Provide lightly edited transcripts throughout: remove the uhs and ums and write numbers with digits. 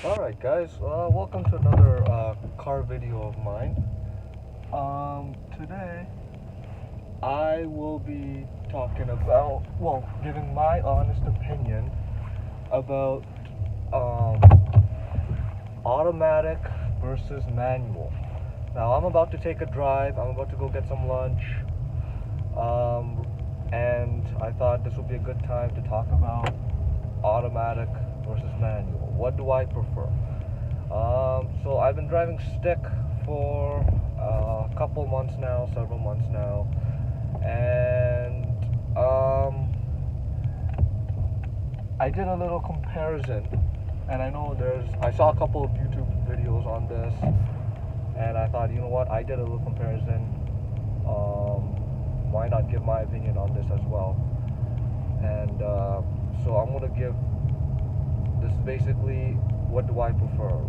Alright guys, welcome to another car video of mine. Today I will be talking about, giving my honest opinion about um, automatic versus manual. Now I'm about to take a drive, I'm about to go get some lunch, and I thought this would be a good time to talk about automatic versus manual. What do I prefer? So I've been driving stick for a couple months now, several months now, and I did a little comparison, and I saw a couple of YouTube videos on this, and I thought, you know what, I did a little comparison. Why not give my opinion on this as well? And so I'm gonna give this is basically what do I prefer.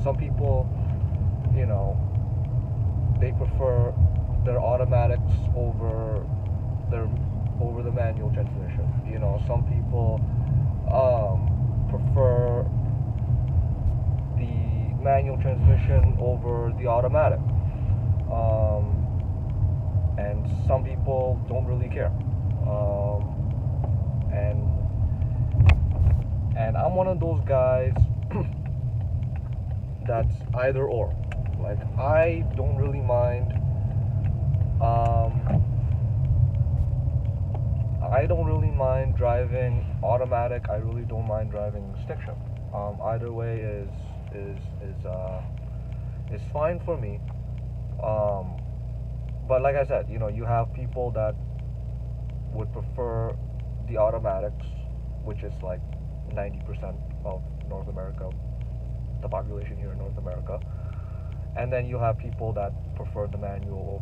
Some people, they prefer their automatics over the manual transmission. Some people prefer the manual transmission over the automatic, and some people don't really care. And I'm one of those guys that's either or. Like, I don't really mind. I don't really mind driving automatic. I really don't mind driving stick shift. Either way is fine for me. But like I said, you have people that would prefer the automatics, which is like 90% of North America, the population here in North America, and then you have people that prefer the manual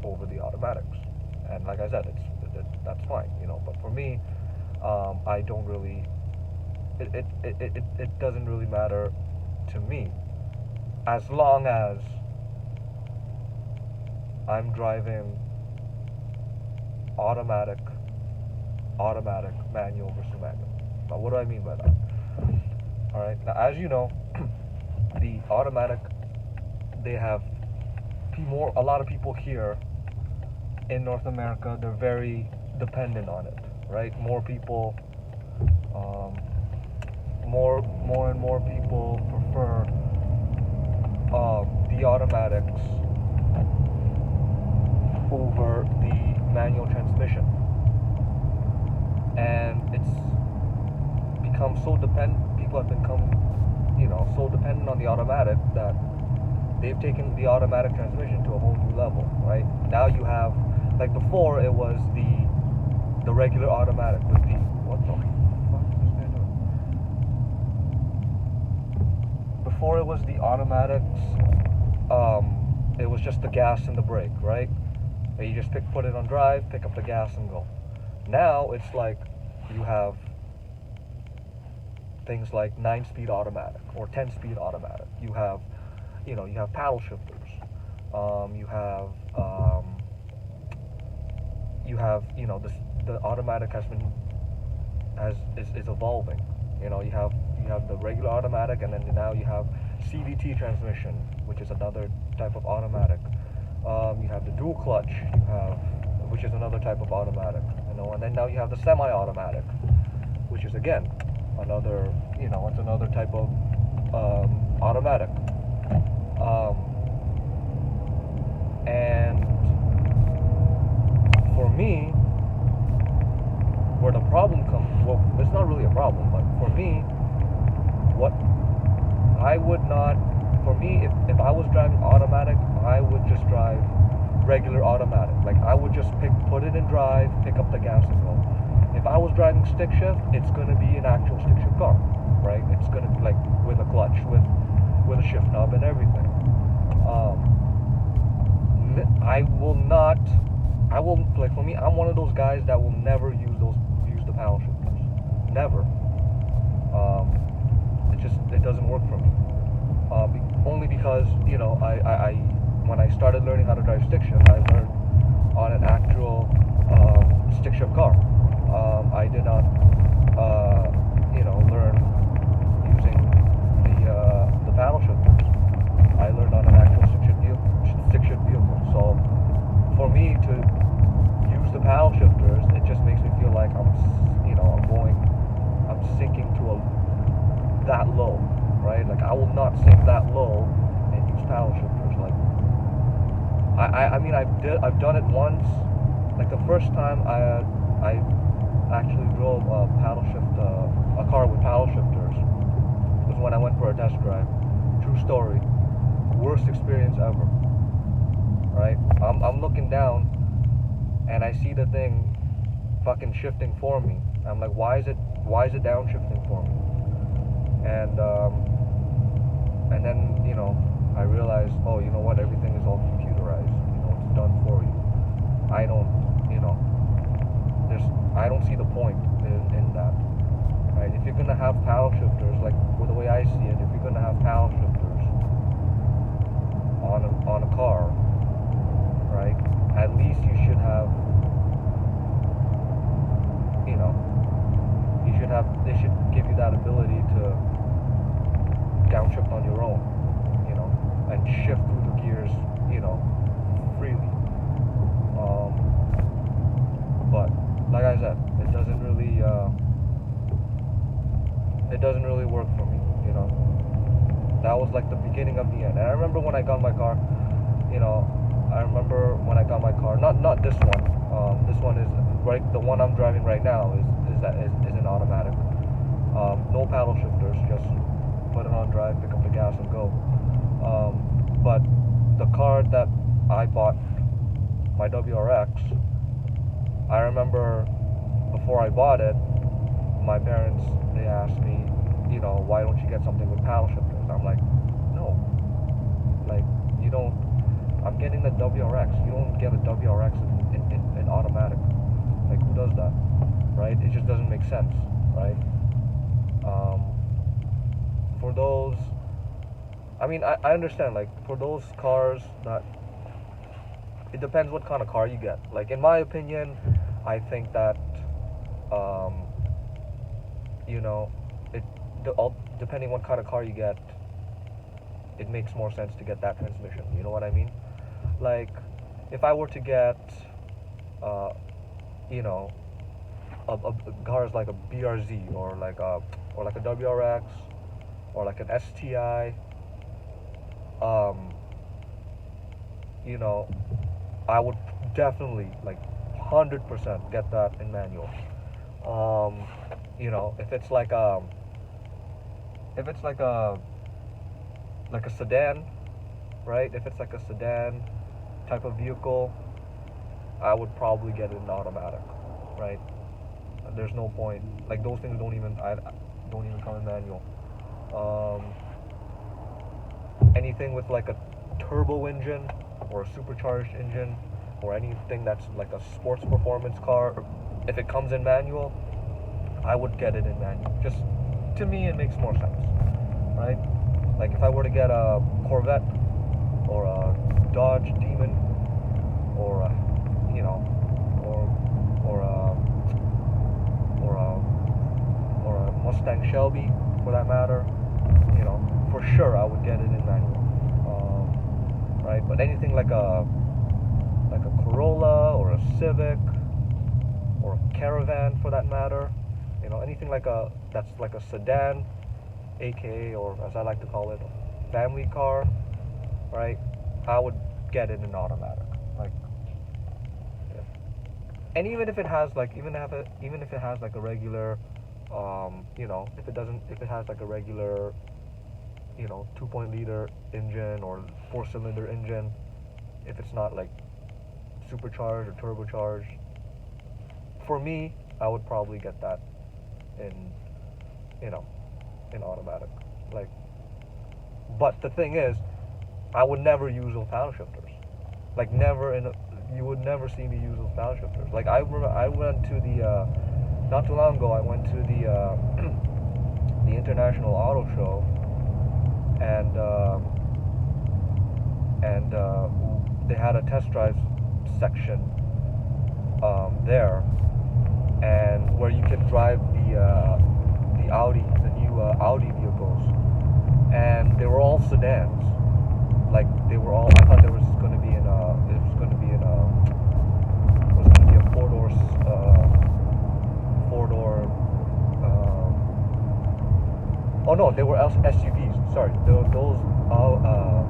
over the automatics, and like I said, that's fine, But for me, I don't really. It doesn't really matter to me, as long as I'm driving automatic, manual versus manual. Now, what do I mean by that? All right. Now, as you know, the automatic, they have a lot of people here in North America. They're very dependent on it, right? More people, more and more people prefer the automatics over the manual transmission, and it's become so dependent. People have become, so dependent on the automatic that they've taken the automatic transmission to a whole new level. Right now, you have, like, before it was the regular automatic with the what the fuck is this guy doing? Before it was the automatics, it was just the gas and the brake, right? You just put it on drive, pick up the gas, and go. Now it's like you have things like 9-speed automatic or 10-speed automatic. You have paddle shifters. The automatic is evolving. You have the regular automatic, and then now you have CVT transmission, which is another type of automatic. You have the dual clutch, which is another type of automatic, and then now you have the semi-automatic, which is again another, it's another type of automatic. And for me, where the problem comes, it's not really a problem, but for me, if I was driving automatic, I would just drive regular automatic. Like, I would just put it in drive, pick up the gas, and go. If I was driving stick shift, it's gonna be an actual stick shift car, right? It's gonna be like with a clutch, with a shift knob and everything. For me, I'm one of those guys that will never use the paddle shifters. Never. It doesn't work for me. Only because, I when I started learning how to drive stick shift, I learned on an actual stick shift car. I did not, learn using I will not sink that low and use paddle shifters. Like I mean I've done it once. Like the first time I actually drove a car with paddle shifters was when I went for a test drive. True story. Worst experience ever. Right? I'm looking down and I see the thing fucking shifting for me. I'm like, why is it downshifting for me? And then, you know, I realized, oh, you know what, everything is all computerized. You know, it's done for you. I don't, you know, I don't see the point in that. Right? If you're gonna have paddle shifters, like with the way I see it, if you're gonna have paddle shifters on a car, right? At least you should have, you know, they should give you that ability to downshift on your own, you know, and shift through the gears, you know, freely. But like I said, it doesn't really work for me, you know. That was like the beginning of the end. And I remember when I got my car, you know, not this one. This one is right. The one I'm driving right now is an automatic. No paddle shifters. Just put it on drive, pick up the gas, and go. But the car that I bought, my WRX, I remember before I bought it, my parents, they asked me, you know, why don't you get something with paddle shifters? I'm like, no. Like, you don't. I'm getting the WRX. You don't get a WRX in automatic. Like, who does that? Right? It just doesn't make sense, right? For those, I mean, I understand, like, for those cars that, it depends what kind of car you get. Like, in my opinion, I think that, you know, depending what kind of car you get, it makes more sense to get that transmission. You know what I mean? Like, if I were to get, you know, a cars like a BRZ or like a WRX or like an STI, you know, I would definitely, like, 100% get that in manual. You know, if it's like a sedan, right? If it's like a sedan type of vehicle, I would probably get it in automatic, right? There's no point. Like, those things don't even come in manual. Anything with like a turbo engine or a supercharged engine or anything that's like a sports performance car, if it comes in manual, I would get it in manual. Just, to me, it makes more sense, right? Like, if I were to get a Corvette or a Dodge Demon or a, you know, or a Mustang Shelby, for that matter, you know, for sure I would get it in manual, right? But anything like a Corolla or a Civic or a Caravan, for that matter, you know, anything that's like a sedan, aka, or as I like to call it, a family car, right? I would get it in automatic. Like, yeah. And even if it has like a regular, you know, if it has like a regular, you know, 2.0-liter engine or 4-cylinder engine, if it's not like supercharged or turbocharged, for me, I would probably get that in, you know, in automatic. Like, but the thing is, I would never use those paddle shifters. Like, you would never see me use those paddle shifters. Like, I remember I went to the, not too long ago, I went to the, the International Auto Show, and they had a test drive section, there, and where you could drive the new Audi vehicles, and they were all sedans. Like, they were all. I thought there was going to be a four door. Oh no, they were SUVs. sorry, those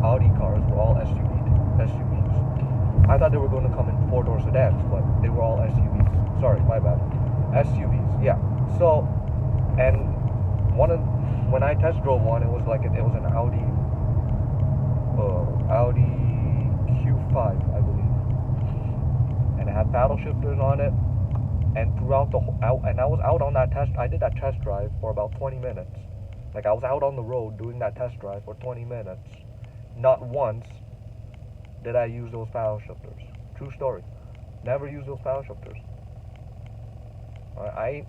Audi cars were all SUVs. I thought they were going to come in four-door sedans, but they were all SUVs. Sorry, my bad. SUVs, yeah. So, and when I test drove one, it was an Audi Q5, I believe, and it had paddle shifters on it. And throughout and I was out on that test. I did that test drive for about 20 minutes. Like I was out on the road doing that test drive for 20 minutes. Not once did I use those paddle shifters. True story. Never use those paddle shifters. I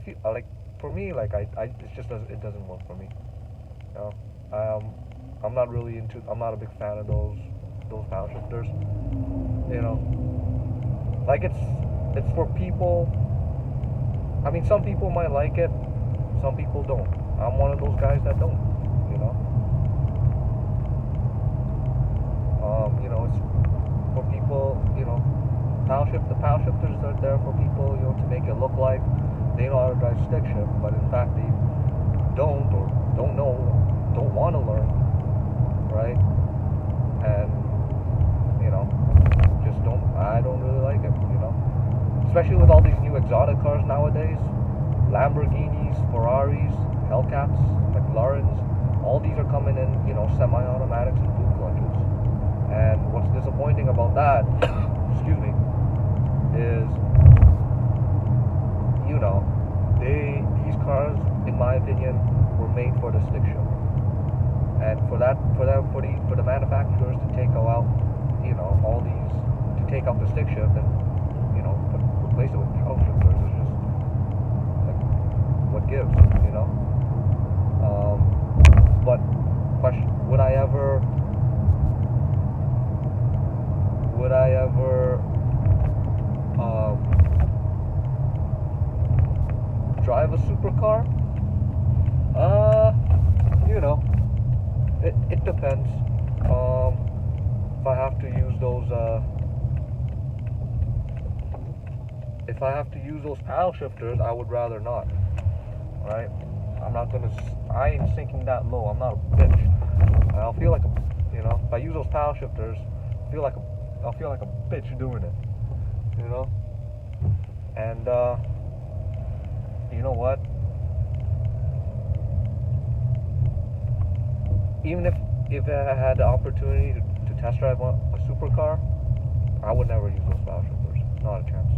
feel like for me it doesn't work for me. You know, I'm not really into. I'm not a big fan of those paddle shifters. You know, like it's for people. I mean, some people might like it, some people don't. I'm one of those guys that don't. You know. It's for people. You know, the paddle shifters are there for people. You know, to make it look like they know how to drive stick shift, but in fact they don't or don't know, don't want to learn, right? And just don't. I don't really like it. Especially with all these new exotic cars nowadays, Lamborghinis, Ferraris, Hellcats, McLarens, all these are coming in, semi-automatics and boot clutches. And what's disappointing about that, excuse me, is, these cars, in my opinion, were made for the stick shift. And for the manufacturers to take out, all these, to take out the stick shift and, replace it with paddle shifters is just like what gives, But question: would I ever drive a supercar? It depends. If I have to use those if I have to use those paddle shifters, I would rather not. Right? I ain't sinking that low. I'm not a bitch. I'll feel like if I use those paddle shifters, I'll feel like a bitch doing it. And you know what? Even if I had the opportunity to test drive a supercar, I would never use those paddle shifters. Not a chance.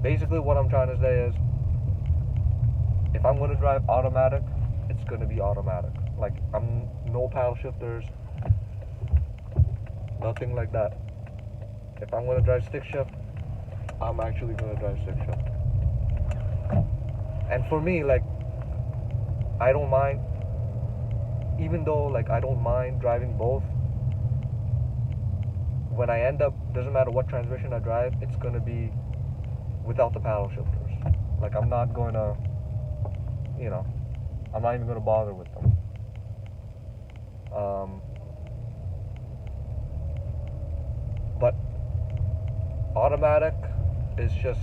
Basically what I'm trying to say is, if I'm going to drive automatic, it's going to be automatic. Like, I'm no paddle shifters, nothing like that. If I'm going to drive stick shift, I'm actually going to drive stick shift. And for me, like, I don't mind, even though, like, I don't mind driving both, when I end up, doesn't matter what transmission I drive, it's going to be without the paddle shifters. Like, I'm not going to, I'm not even going to bother with them. But automatic is just,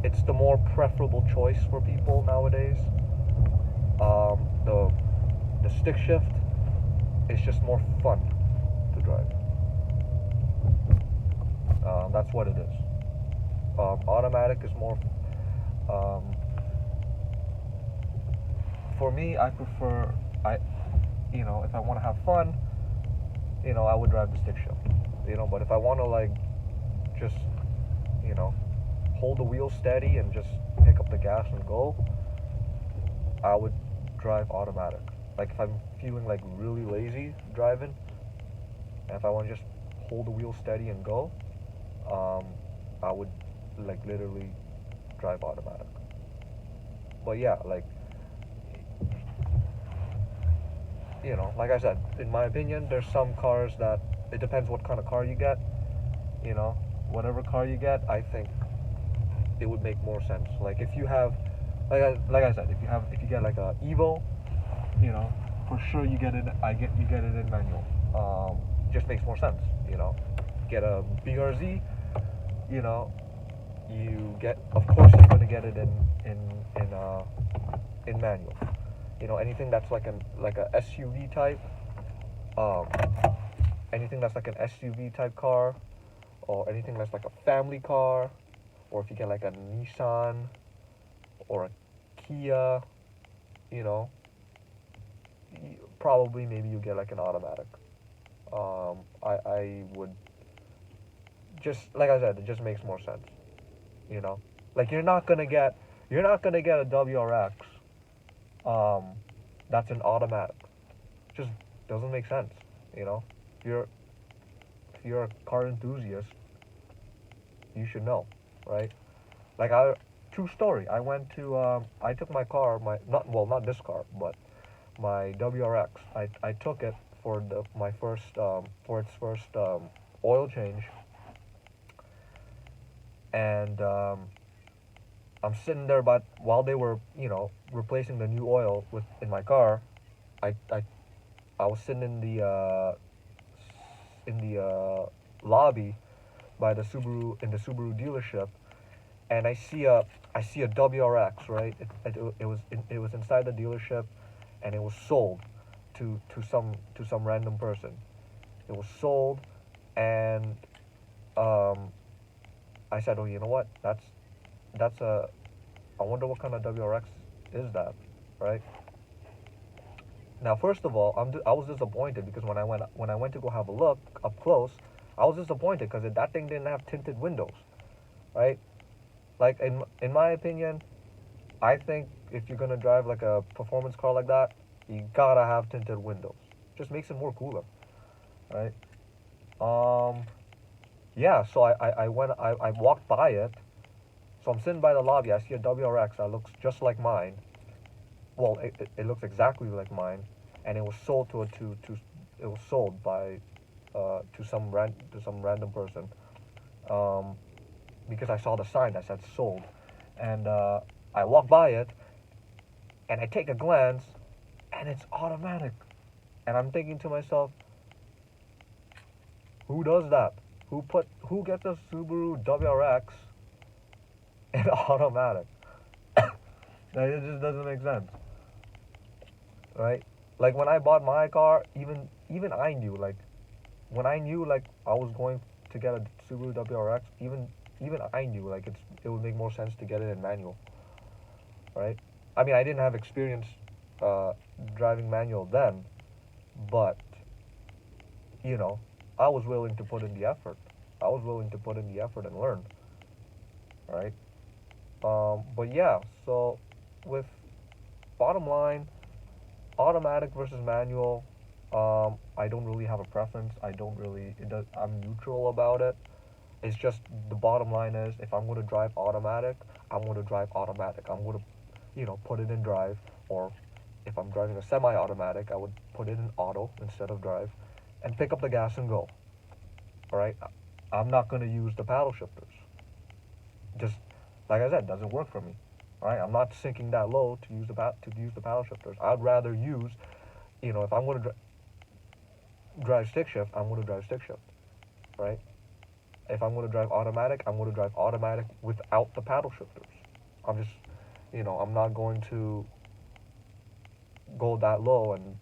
it's the more preferable choice for people nowadays. The stick shift is just more fun to drive. That's what it is. Automatic is more. For me, I prefer. If I want to have fun, I would drive the stick shift. But if I want to just, hold the wheel steady and just pick up the gas and go, I would drive automatic. Like if I'm feeling like really lazy driving, and if I want to just hold the wheel steady and go, I would literally drive automatic. But yeah, like I said, in my opinion, there's some cars that it depends what kind of car you get. Whatever car you get, I think it would make more sense. Like if you have, like I said, if you get like a Evo, for sure you get it in manual. Just makes more sense. Get a BRZ, you get, of course, you're gonna get it in manual. You know, anything that's like a SUV type, um, anything that's like an SUV type car, or anything that's like a family car, or if you get like a Nissan or a Kia, you know, probably maybe you get like an automatic. I would just, like I said, it just makes more sense. You know, like you're not gonna get a WRX um, that's an automatic. Just doesn't make sense. You know, if you're if you're a car enthusiast, you should know, right? Like true story. I took my car, my not well, not this car, but my WRX. I took it for my first for its first oil change, and I'm sitting there, but while they were, replacing the new oil with in my car, I I, I was sitting in the lobby by the Subaru in the Subaru dealership, and I see a WRX, right? It was inside the dealership, and it was sold to some random person. It was sold, and um, I said, oh, you know what? That's a I wonder what kind of WRX is that, right? Now, first of all, I was disappointed because when I went to go have a look up close, I was disappointed because that thing didn't have tinted windows, right? Like in my opinion, I think if you're gonna drive like a performance car like that, you gotta have tinted windows. Just makes it more cooler, right? Um, yeah. So I walked by it. So I'm sitting by the lobby. I see a WRX that looks just like mine. Well, it looks exactly like mine, and it was sold it was sold by to some random person, um, because I saw the sign that said sold, and I walk by it, and I take a glance, and it's automatic, and I'm thinking to myself, who does that? Who gets a Subaru WRX in automatic? Like, it just doesn't make sense, right? Like when I bought my car, even I knew, like when I knew like I was going to get a Subaru WRX, even I knew like it would make more sense to get it in manual, right? I mean, I didn't have experience uh, driving manual then, but you know, I was willing to put in the effort. I was willing to put in the effort and learn, right? But yeah, so with bottom line, automatic versus manual, I don't really have a preference. I don't really. It does. I'm neutral about it. It's just the bottom line is if I'm going to drive automatic, I'm going to drive automatic. I'm going to, put it in drive. Or if I'm driving a semi-automatic, I would put it in auto instead of drive, and pick up the gas and go. All right. I'm not going to use the paddle shifters. Just like I said, doesn't work for me. All right. I'm not sinking that low to use the paddle shifters. I'd rather use, if I'm going to drive stick shift, I'm going to drive stick shift. Right. If I'm going to drive automatic, I'm going to drive automatic without the paddle shifters. I'm just, I'm not going to go that low and,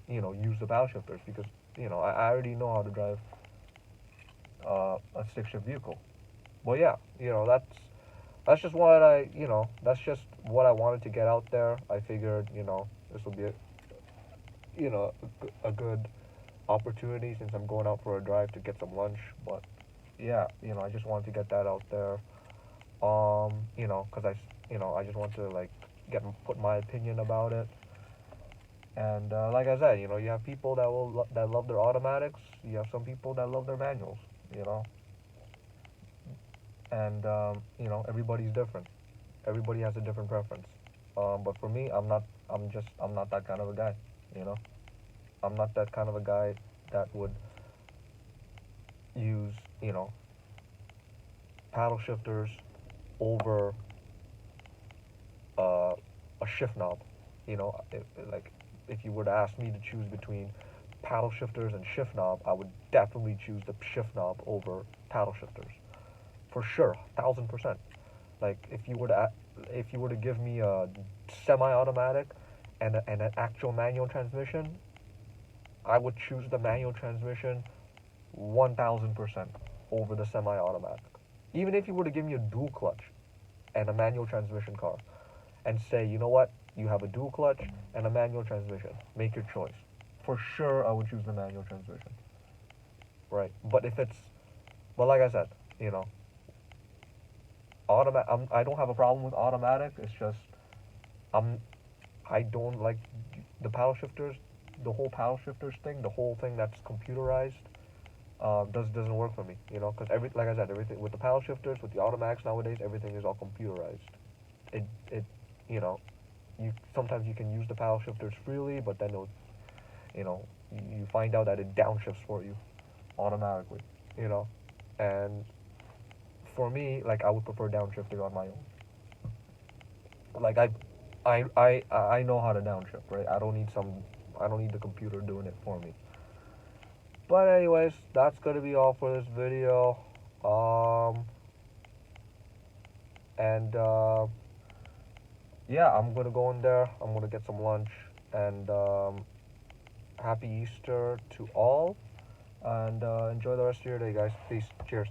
use the paddle shifters because, I already know how to drive a stick shift vehicle. Well, yeah, that's just what that's just what I wanted to get out there. I figured, this will be a good opportunity since I'm going out for a drive to get some lunch. But yeah, I just wanted to get that out there. Because I just want to like put my opinion about it. And like I said, you have people that love their automatics. You have some people that love their manuals. You know, and everybody's different. Everybody has a different preference. But for me, I'm not that kind of a guy. You know, I'm not that kind of a guy that would use paddle shifters over uh, a shift knob. Like if you were to ask me to choose between paddle shifters and shift knob, I would definitely choose the shift knob over paddle shifters for sure, 1000%. Like if you were to give me a semi-automatic and an actual manual transmission, I would choose the manual transmission 1000% over the semi-automatic. Even if you were to give me a dual clutch and a manual transmission car and say, you know what, you have a dual clutch and a manual transmission, make your choice. For sure, I would choose the manual transmission, right? But like I said, you know, I don't have a problem with automatic. It's just I'm I don't like the paddle shifters, the whole paddle shifters thing, the whole thing that's computerized. Doesn't work for me, you know, because every like I said, everything with the paddle shifters, with the automatics nowadays, everything is all computerized. It you know, you sometimes you can use the paddle shifters freely, but then it'll, you know, you find out that it downshifts for you automatically, you know, and for me, like I would prefer downshifting on my own. Like I know how to downshift, right? I don't need the computer doing it for me. But anyways, that's gonna be all for this video. Um, and yeah, I'm gonna go in there. I'm gonna get some lunch. And happy Easter to all. And enjoy the rest of your day, guys. Peace. Cheers.